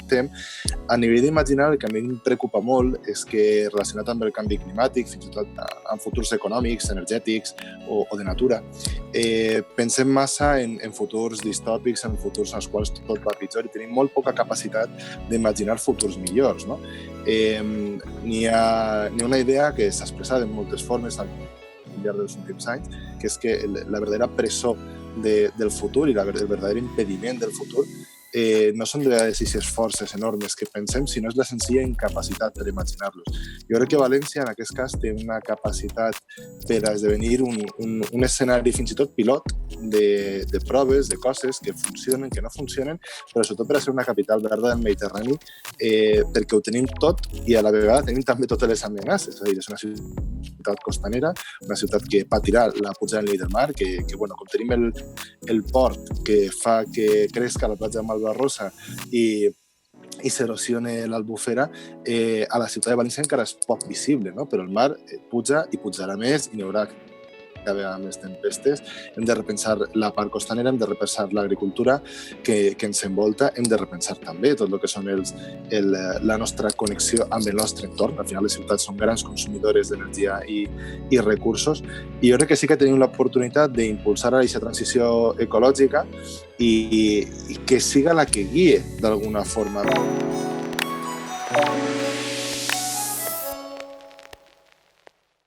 estem. A nivell d'imaginar, el que a mi em preocupa molt és que, relacionat amb el canvi climàtic, fins i tot en futurs econòmics, energètics o de natura, pensem massa en futurs distòpics, en futurs en els quals tot va pitjor, i tenim molt poca capacitat d'imaginar futurs millors, no? N'hi ha una idea que s'ha expressat de moltes formes al llarg dels últims anys, que és que la verdadera presó del futur i el verdader impediment del futur no són de vegades aquestes forces enormes que pensem, sinó és la senzilla incapacitat per imaginar-los. Jo crec que València, en aquest cas, té una capacitat per esdevenir un escenari fins i tot pilot de proves, de coses que funcionen, que no funcionen, però sobretot per a ser una capital verda del Mediterrani, perquè ho tenim tot i a la vegada tenim també totes les amenaces. És a dir, és una ciutat costanera, una ciutat que patirà la pujada del nivell del mar, que com tenim el port que fa que crezca la platja de Malvarrosa i s'erosione l'Albufera, a la ciutat de València encara és poc visible, no? Però el mar puja i pujarà més i n'hi haurà cada vegada més tempestes. Hem de repensar la part costanera, hem de repensar l'agricultura que ens envolta, hem de repensar també tot el que són la nostra connexió amb el nostre entorn. Al final les ciutats són grans consumidores d'energia i recursos, i jo crec que sí que tenim l'oportunitat d'impulsar aquesta transició ecològica i que siga la que guie d'alguna forma.